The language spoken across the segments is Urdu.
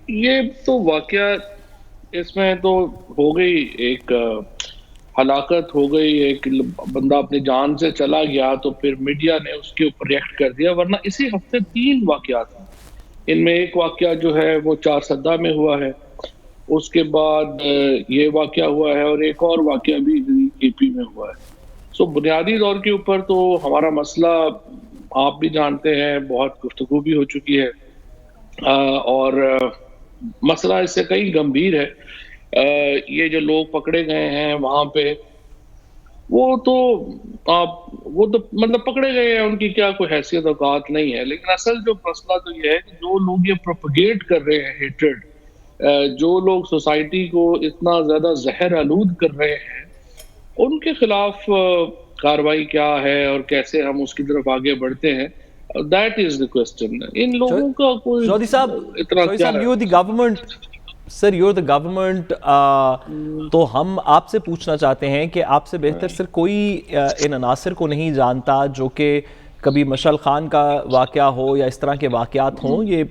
یہ تو واقعہ اس میں تو ہو گئی، ایک ہلاکت ہو گئی، ایک بندہ اپنی جان سے چلا گیا تو پھر میڈیا نے اس کے اوپر ریئیکٹ کر دیا، ورنہ اسی ہفتے 3 واقعات ہیں۔ ان میں ایک واقعہ جو ہے وہ 4 سدہ میں ہوا ہے، اس کے بعد یہ واقعہ ہوا ہے، اور ایک اور واقعہ بھی اے پی میں ہوا ہے۔ سو بنیادی طور کے اوپر تو ہمارا مسئلہ آپ بھی جانتے ہیں، بہت گفتگو بھی ہو چکی ہے، اور مسئلہ اس سے کئی گمبھیر ہے۔ یہ جو لوگ پکڑے گئے ہیں وہاں پہ، وہ تو مطلب پکڑے گئے ہیں، ان کی کیا کوئی حیثیت اوقات نہیں ہے، لیکن اصل جو مسئلہ تو یہ ہے کہ جو لوگ یہ پروپیگیٹ کر رہے ہیں ہیٹرڈ، جو لوگ سوسائٹی کو اتنا زیادہ زہر آلود کر رہے ہیں، ان کے خلاف کارروائی کیا ہے اور کیسے ہم اس کی طرف آگے بڑھتے ہیں، دیٹ از the question۔ ان لوگوں کا کوئی چودھری صاحب اتنا کیا ہے؟ You the government, sir you the government, تو ہم آپ سے پوچھنا چاہتے ہیں کہ آپ سے بہتر سر کوئی ان عناصر کو نہیں جانتا جو کہ کبھی مشعل خان کا واقعہ ہو یا اس طرح کے واقعات ہوں، یہ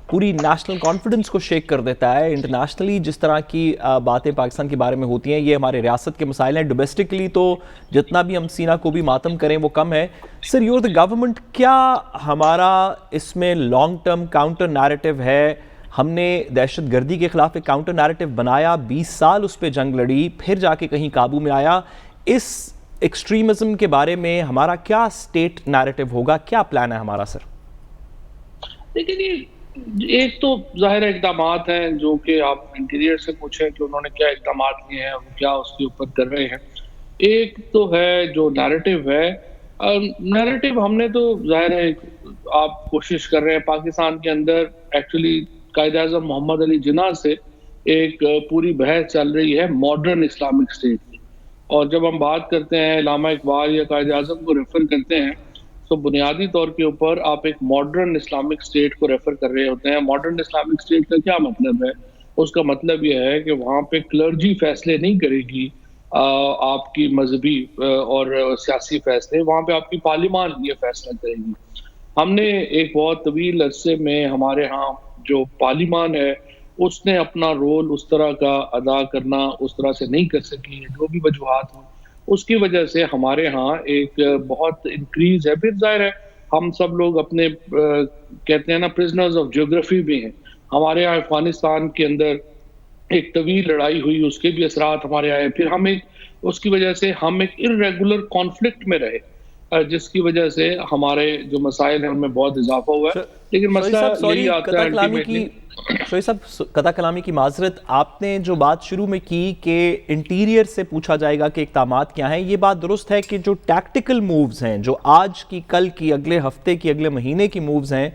پوری نیشنل کانفیڈنس کو شیک کر دیتا ہے۔ انٹرنیشنلی جس طرح کی باتیں پاکستان کے بارے میں ہوتی ہیں، یہ ہمارے ریاست کے مسائل ہیں، ڈومیسٹکلی تو جتنا بھی ہم سینہ کو بھی ماتم کریں وہ کم ہے۔ سر یور دی گورنمنٹ، کیا ہمارا اس میں لانگ ٹرم کاؤنٹر نیریٹو ہے؟ ہم نے دہشت گردی کے خلاف ایک کاؤنٹر نیریٹو بنایا، 20 سال اس پہ جنگ لڑی، پھر جا کے کہیں قابو میں آیا۔ اس ایکسٹریمزم کے بارے میں ہمارا کیا سٹیٹ نیریٹو ہوگا، کیا پلان ہے ہمارا سر؟ لیکن یہ ایک تو ظاہر اقدامات ہیں جو کہ آپ انٹیریئر سے پوچھیں کہ انہوں نے کیا اقدامات لیے ہیں، وہ کیا اس کے اوپر کر رہے ہیں۔ ایک تو ہے جو نیریٹو ہے، نیریٹو ہم نے تو ظاہر ہے آپ کوشش کر رہے ہیں پاکستان کے اندر، ایکچولی قائد اعظم محمد علی جناح سے ایک پوری بحث چل رہی ہے ماڈرن اسلامک اسٹیٹ کی، اور جب ہم بات کرتے ہیں علامہ اقبال یا قائد اعظم کو ریفر کرتے ہیں تو بنیادی طور کے اوپر آپ ایک ماڈرن اسلامک اسٹیٹ کو ریفر کر رہے ہوتے ہیں۔ ماڈرن اسلامک اسٹیٹ کا کیا مطلب ہے؟ اس کا مطلب یہ ہے کہ وہاں پہ کلرجی فیصلے نہیں کرے گی، آپ کی مذہبی اور سیاسی فیصلے، وہاں پہ آپ کی پارلیمان یہ فیصلہ کرے گی۔ ہم نے ایک بہت طویل عرصے میں ہمارے ہاں جو پارلیمان ہے اس نے اپنا رول اس طرح کا ادا کرنا اس طرح سے نہیں کر سکی، جو بھی وجوہات ہوں، اس کی وجہ سے ہمارے ہاں ایک بہت انکریز ہے۔ پھر ظاہر ہے ہم سب لوگ اپنے کہتے ہیں نا پرزنرز آف جیوگرافی بھی ہیں، ہمارے یہاں افغانستان کے اندر ایک طویل لڑائی ہوئی، اس کے بھی اثرات ہمارے آئے، پھر ہم ایک اس کی وجہ سے ہم ایک ارریگولر کانفلکٹ میں رہے، جس کی وجہ سے ہمارے جو مسائل ہیں ان میں بہت اضافہ ہوا ہے۔ لیکن مسئلہ یہی آتا ہے الٹیمیٹلی۔ شوئی صاحب قطع کلامی کی معذرت، آپ نے جو بات شروع میں کی کہ انٹیریئر سے پوچھا جائے گا کہ اقدامات کیا ہیں، یہ بات درست ہے کہ جو ٹیکٹیکل مووز ہیں، جو آج کی، کل کی، اگلے ہفتے کی، اگلے مہینے کی مووز ہیں،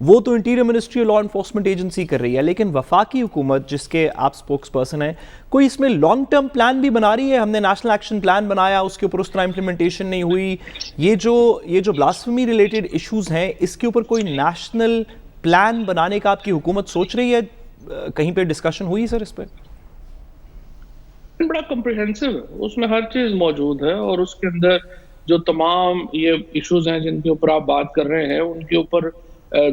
وہ تو انٹیریئر منسٹری اور لا انفورسمنٹ ایجنسی کر رہی ہے، لیکن وفاقی حکومت جس کے آپ سپوکس پرسن ہیں، کوئی اس میں لانگ ٹرم پلان بھی بنا رہی ہے؟ ہم نے نیشنل ایکشن پلان بنایا، اس کے اوپر اس طرح امپلیمنٹیشن نہیں ہوئی، یہ جو بلاسفیمی ریلیٹڈ ایشوز ہیں، اس کے اوپر کوئی نیشنل پلان بنانے کا آپ کی حکومت سوچ رہی ہے؟ کہیں پہ ڈسکشن ہوئی سر اس پہ؟ بڑا کمپریہنسو ہے، اس میں ہر چیز موجود ہے، اور اس کے اندر جو تمام یہ ایشوز ہیں جن کے اوپر آپ بات کر رہے ہیں ان کے اوپر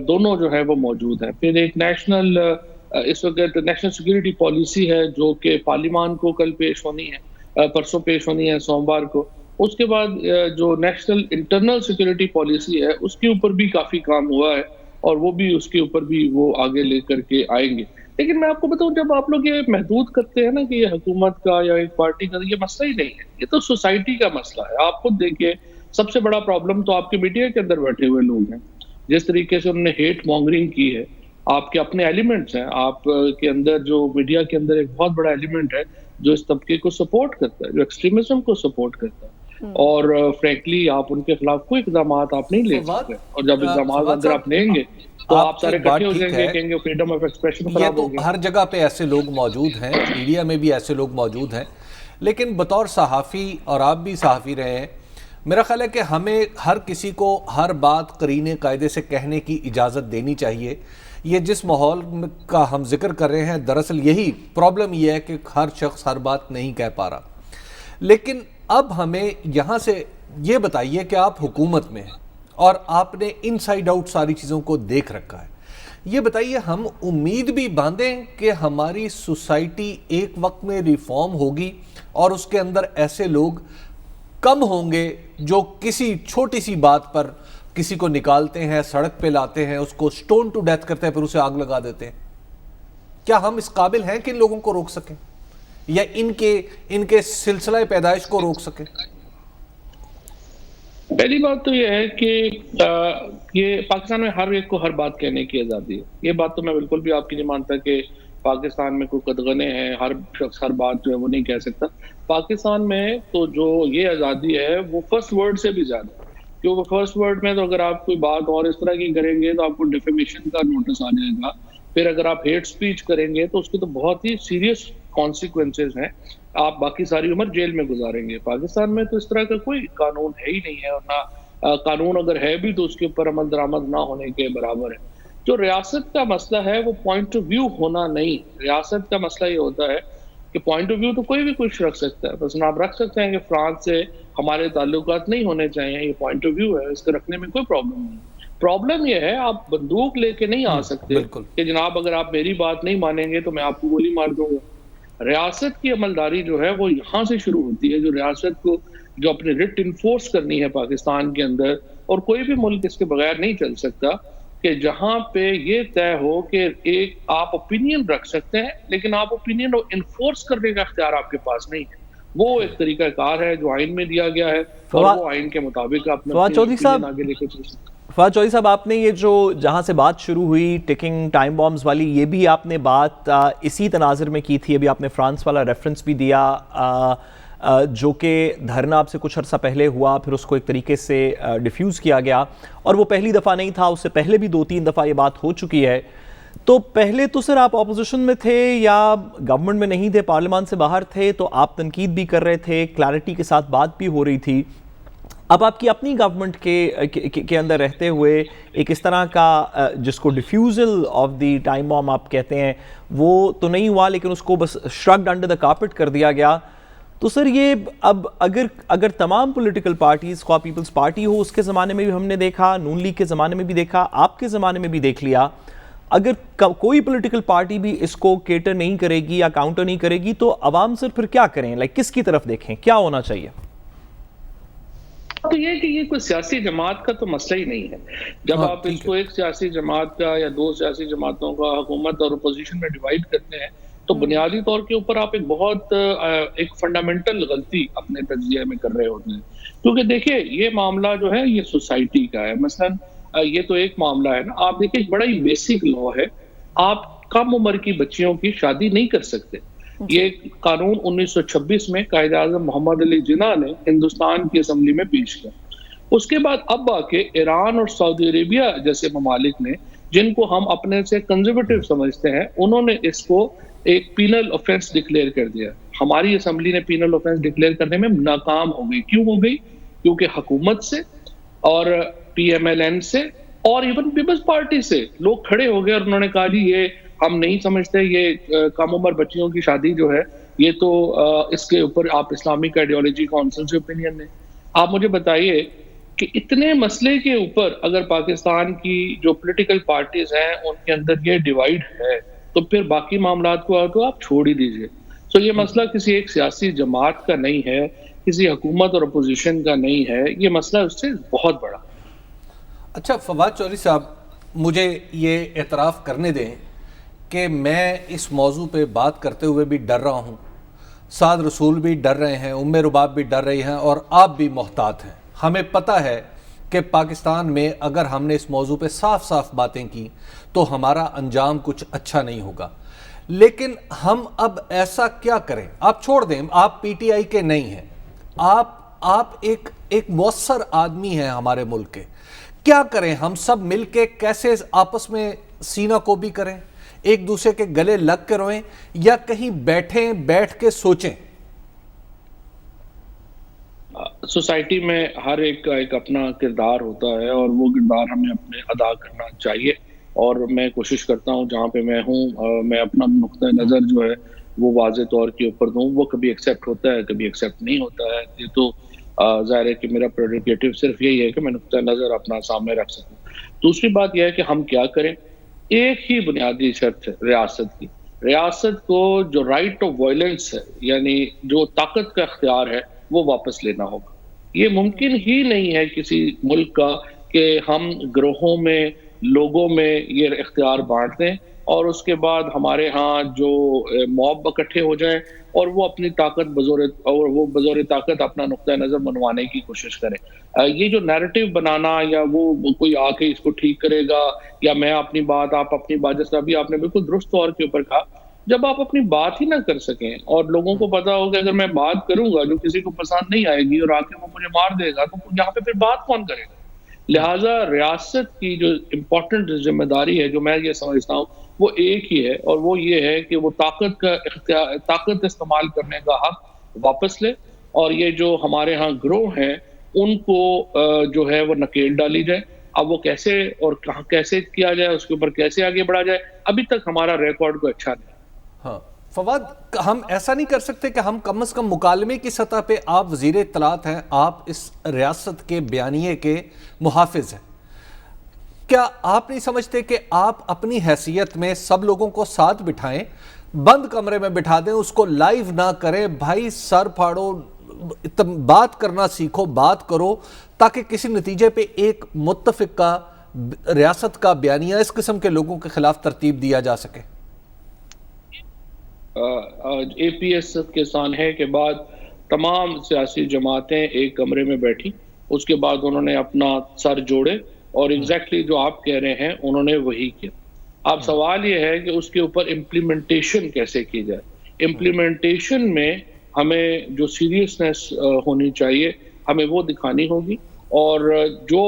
دونوں جو ہے وہ موجود ہیں۔ پھر ایک نیشنل اس وقت نیشنل سیکیورٹی پالیسی ہے جو کہ پارلیمان کو کل پیش ہونی ہے، پرسوں پیش ہونی ہے سوموار کو۔ اس کے بعد جو نیشنل انٹرنل سیکیورٹی پالیسی ہے اس کے اوپر بھی کافی کام ہوا ہے، اور وہ بھی اس کے اوپر بھی وہ آگے لے کر کے آئیں گے۔ لیکن میں آپ کو بتاؤں، جب آپ لوگ یہ محدود کرتے ہیں نا کہ یہ حکومت کا یا ایک پارٹی کا، یہ مسئلہ ہی نہیں ہے، یہ تو سوسائٹی کا مسئلہ ہے۔ آپ خود دیکھیے، سب سے بڑا پرابلم تو آپ کے میڈیا کے اندر بیٹھے ہوئے لوگ ہیں، جس طریقے سے انہوں نے ہیٹ مانگرنگ کی ہے۔ آپ کے اپنے ایلیمنٹس ہیں، آپ کے اندر جو میڈیا کے اندر ایک بہت بڑا ایلیمنٹ ہے جو اس طبقے کو سپورٹ کرتا ہے، جو ایکسٹریمزم کو سپورٹ کرتا ہے، اور فرینکلی آپ ان کے خلاف کوئی اقدامات آپ نہیں لے سکتے، اور جب اقدامات اگر آپ لیں گے تو آپ سارے اکٹھے ہو جائیں گے، کہیں گے فریڈم آف ایکسپریشن خراب ہو گیا۔ ہر جگہ پہ ایسے لوگ موجود ہیں، میڈیا میں بھی ایسے لوگ موجود ہیں، لیکن بطور صحافی، اور آپ بھی صحافی رہے ہیں، میرا خیال ہے کہ ہمیں ہر کسی کو ہر بات قرینے قاعدے سے کہنے کی اجازت دینی چاہیے۔ یہ جس ماحول کا ہم ذکر کر رہے ہیں، دراصل یہی پرابلم یہ ہے کہ ہر شخص ہر بات نہیں کہہ پا رہا۔ لیکن اب ہمیں یہاں سے یہ بتائیے کہ آپ حکومت میں ہیں اور آپ نے ان سائڈ آؤٹ ساری چیزوں کو دیکھ رکھا ہے، یہ بتائیے ہم امید بھی باندھیں کہ ہماری سوسائٹی ایک وقت میں ریفارم ہوگی اور اس کے اندر ایسے لوگ کم ہوں گے جو کسی چھوٹی سی بات پر کسی کو نکالتے ہیں، سڑک پہ لاتے ہیں، اس کو سٹون ٹو ڈیتھ کرتے ہیں، پھر اسے آگ لگا دیتے ہیں؟ کیا ہم اس قابل ہیں کہ ان لوگوں کو روک سکیں یا ان کے سلسلہ پیدائش کو روک سکیں؟ پہلی بات تو یہ ہے کہ یہ پاکستان میں ہر ایک کو ہر بات کہنے کی آزادی ہے. یہ بات تو میں بالکل بھی آپ کی نہیں مانتا کہ پاکستان میں کوئی قدغنے ہیں، ہر شخص ہر بات جو ہے وہ نہیں کہہ سکتا. پاکستان میں تو جو یہ آزادی ہے وہ فرسٹ ورڈ سے بھی زیادہ ہے، کیونکہ فرسٹ ورڈ میں تو اگر آپ کوئی بات اور اس طرح کی کریں گے تو آپ کو ڈیفیمیشن کا نوٹس آ جائے گا. پھر اگر آپ ہیٹ سپیچ کریں گے تو اس کے تو بہت ہی سیریس کانسیکوینسز ہیں، آپ باقی ساری عمر جیل میں گزاریں گے. پاکستان میں تو اس طرح کا کوئی قانون ہے ہی نہیں ہے، اور نہ قانون اگر ہے بھی تو اس کے اوپر عمل درآمد نہ ہونے کے برابر ہے. جو ریاست کا مسئلہ ہے وہ پوائنٹ آف ویو ہونا نہیں. ریاست کا مسئلہ یہ ہوتا ہے کہ پوائنٹ آف ویو تو کوئی بھی کچھ رکھ سکتا ہے. بس آپ رکھ سکتے ہیں کہ فرانس سے ہمارے تعلقات نہیں ہونے چاہیے، یہ پوائنٹ آف ویو ہے، اس کو رکھنے میں کوئی پرابلم نہیں. پرابلم یہ ہے آپ بندوق لے کے نہیں آ سکتے کہ جناب اگر آپ میری بات نہیں مانیں گے تو میں آپ کو گولی مار دوں گا. ریاست کی عملداری جو ہے وہ یہاں سے شروع ہوتی ہے. جو ریاست کو جو اپنی رٹ انفورس کرنی ہے پاکستان کے اندر، اور کوئی بھی ملک اس کے بغیر نہیں چل سکتا، کہ جہاں پہ یہ طے ہو کہ ایک آپ اوپینین رکھ سکتے ہیں لیکن آپ اوپینین انفورس کرنے کا اختیار آپ کے پاس نہیں ہے. وہ ایک طریقہ کار ہے جو آئین میں دیا گیا ہے اور وہ آئین کے مطابق آپ آگے لے کے چل سکتے ہیں. فواد چودھری صاحب، آپ نے یہ جو جہاں سے بات شروع ہوئی ٹکنگ ٹائم بامز والی، یہ بھی آپ نے بات اسی تناظر میں کی تھی. ابھی آپ نے فرانس والا ریفرنس بھی دیا جو کہ دھرنا آپ سے کچھ عرصہ پہلے ہوا، پھر اس کو ایک طریقے سے ڈیفیوز کیا گیا، اور وہ پہلی دفعہ نہیں تھا، اس سے پہلے بھی 2-3 دفعہ یہ بات ہو چکی ہے. تو پہلے تو سر آپ اپوزیشن میں تھے یا گورنمنٹ میں نہیں تھے، پارلیمان سے باہر تھے، تو آپ تنقید بھی کر رہے تھے، کلیئرٹی کے ساتھ بات بھی ہو رہی تھی. اب آپ کی اپنی گورنمنٹ کے اندر رہتے ہوئے ایک اس طرح کا جس کو ڈیفیوزل آف دی ٹائم بام آپ کہتے ہیں وہ تو نہیں ہوا، لیکن اس کو بس شرگڈ انڈر دا کارپٹ کر دیا گیا. تو سر یہ اب اگر تمام پولیٹیکل پارٹیز، خواہ پیپلز پارٹی ہو، اس کے زمانے میں بھی ہم نے دیکھا، نون لیگ کے زمانے میں بھی دیکھا، آپ کے زمانے میں بھی دیکھ لیا، اگر کوئی پولیٹیکل پارٹی بھی اس کو کیٹر نہیں کرے گی یا کاؤنٹر نہیں کرے گی تو عوام سر پھر کیا کریں؟ کس کی طرف دیکھیں؟ کیا ہونا چاہیے؟ تو یہ کہ یہ کوئی سیاسی جماعت کا تو مسئلہ ہی نہیں ہے. جب آپ اس کو ایک سیاسی جماعت کا یا 2 سیاسی جماعتوں کا حکومت اور اپوزیشن میں ڈیوائیڈ کرتے ہیں تو بنیادی طور کے اوپر آپ ایک فنڈامنٹل غلطی اپنے تجزیے میں کر رہے ہوتے ہیں. کیونکہ دیکھیں یہ معاملہ جو ہے یہ سوسائٹی کا ہے. مثلا یہ تو ایک معاملہ ہے نا، آپ دیکھیں ایک بڑا ہی بیسک لا ہے، آپ کم عمر کی بچیوں کی شادی نہیں کر سکتے. یہ قانون 1926 میں قائد اعظم محمد علی جناح نے ہندوستان کی اسمبلی میں پیش کیا. اس کے بعد اب آ کے ایران اور سعودی عربیہ جیسے ممالک نے، جن کو ہم اپنے سے کنزرویٹو سمجھتے ہیں، انہوں نے اس کو ایک پینل آفینس ڈکلیئر کر دیا. ہماری اسمبلی نے پینل آفینس ڈکلیئر کرنے میں ناکام ہو گئی. کیوں ہو گئی؟ کیونکہ حکومت سے اور پی ایم ایل این سے اور ایون پیپلز پارٹی سے لوگ کھڑے ہو گئے اور انہوں نے کہا جی یہ ہم نہیں سمجھتے، یہ کم عمر بچیوں کی شادی جو ہے یہ تو اس کے اوپر آپ اسلامک آئیڈیالوجی کونسل سے اوپینین دیں. آپ مجھے بتائیے کہ اتنے مسئلے کے اوپر اگر پاکستان کی جو پولیٹیکل پارٹیز ہیں ان کے اندر یہ ڈیوائیڈ ہے تو پھر باقی معاملات کو تو آپ چھوڑ ہی دیجئے. سو یہ مسئلہ کسی ایک سیاسی جماعت کا نہیں ہے، کسی حکومت اور اپوزیشن کا نہیں ہے، یہ مسئلہ اس سے بہت بڑا. اچھا فواد چودھری صاحب، مجھے یہ اعتراف کرنے دیں کہ میں اس موضوع پہ بات کرتے ہوئے بھی ڈر رہا ہوں، سعد رسول بھی ڈر رہے ہیں، ام رباب بھی ڈر رہی ہیں، اور آپ بھی محتاط ہیں. ہمیں پتہ ہے کہ پاکستان میں اگر ہم نے اس موضوع پہ صاف صاف باتیں کی تو ہمارا انجام کچھ اچھا نہیں ہوگا. لیکن ہم اب ایسا کیا کریں؟ آپ چھوڑ دیں، آپ پی ٹی آئی کے نہیں ہیں، آپ ایک مؤثر آدمی ہیں ہمارے ملک کے. کیا کریں ہم سب مل کے؟ کیسے آپس میں سینہ کو بھی کریں، ایک دوسرے کے گلے لگ کے روئیں، یا کہیں بیٹھ کے سوچیں؟ سوسائٹی میں ہر ایک کا ایک اپنا کردار ہوتا ہے اور وہ کردار ہمیں اپنے ادا کرنا چاہیے. اور میں کوشش کرتا ہوں جہاں پہ میں ہوں میں اپنا نقطہ نظر جو ہے وہ واضح طور کے اوپر دوں. وہ کبھی ایکسیپٹ ہوتا ہے، کبھی ایکسیپٹ نہیں ہوتا ہے. یہ تو ظاہر ہے کہ میرا پریروگیٹو صرف یہی ہے کہ میں نقطہ نظر اپنا سامنے رکھ سکوں. دوسری بات یہ ہے کہ ہم کیا کریں. ایک ہی بنیادی شرط ہے ریاست کی، ریاست کو جو رائٹ آف وائلنس ہے، یعنی جو طاقت کا اختیار ہے، وہ واپس لینا ہوگا۔ یہ ممکن ہی نہیں ہے کسی ملک کا کہ ہم گروہوں میں، لوگوں میں یہ اختیار بانٹ دیں اور اس کے بعد ہمارے ہاں جو موب اکٹھے ہو جائیں اور وہ اپنی طاقت بزور طاقت اپنا نقطۂ نظر منوانے کی کوشش کریں۔ یہ جو نیریٹو بنانا یا وہ کوئی آ کے اس کو ٹھیک کرے گا یا میں اپنی بات آپ اپنی بات، جیسا ابھی آپ نے بالکل درست طور کے اوپر کہا، جب آپ اپنی بات ہی نہ کر سکیں اور لوگوں کو پتا ہو کہ اگر میں بات کروں گا جو کسی کو پسند نہیں آئے گی اور آ کے وہ مجھے مار دے گا تو یہاں پہ پھر بات کون کرے گا؟ لہٰذا ریاست کی جو امپورٹنٹ ذمہ داری ہے جو میں یہ سمجھتا ہوں وہ ایک ہی ہے، اور وہ یہ ہے کہ وہ طاقت استعمال کرنے کا حق واپس لے، اور یہ جو ہمارے ہاں گروہ ہیں ان کو جو ہے وہ نکیل ڈالی جائے۔ اب وہ کیسے اور کہاں کیسے کیا جائے، اس کے اوپر کیسے آگے بڑھا جائے، ابھی تک ہمارا ریکارڈ کوئی اچھا نہیں۔ ہاں فواد، ہم ایسا نہیں کر سکتے کہ ہم کم از کم مکالمے کی سطح پہ، آپ وزیر اطلاعات ہیں، آپ اس ریاست کے بیانیے کے محافظ ہیں، کیا آپ نہیں سمجھتے کہ آپ اپنی حیثیت میں سب لوگوں کو ساتھ بٹھائیں، بند کمرے میں بٹھا دیں، اس کو لائیو نہ کریں، بھائی سر پھاڑو، بات کرنا سیکھو، بات کرو، تاکہ کسی نتیجے پہ ایک متفقہ ریاست کا بیانیہ اس قسم کے لوگوں کے خلاف ترتیب دیا جا سکے؟ اے پی ایس کے سانحے کے بعد تمام سیاسی جماعتیں ایک کمرے میں بیٹھی، اس کے بعد انہوں نے اپنا سر جوڑے اور ایگزیکٹلی جو آپ کہہ رہے ہیں انہوں نے وہی کیا۔ اب سوال یہ ہے کہ اس کے اوپر امپلیمنٹیشن کیسے کی جائے۔ امپلیمنٹیشن میں ہمیں جو سیریسنس ہونی چاہیے ہمیں وہ دکھانی ہوگی، اور جو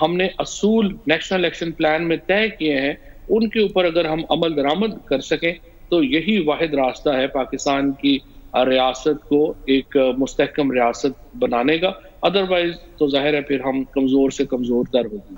ہم نے اصول نیشنل ایکشن پلان میں طے کیے ہیں ان کے اوپر اگر ہم عمل درآمد کر سکیں تو یہی واحد راستہ ہے پاکستان کی ریاست کو ایک مستحکم ریاست بنانے کا۔ ادروائز تو ظاہر ہے پھر ہم کمزور سے کمزور تر ہوگی۔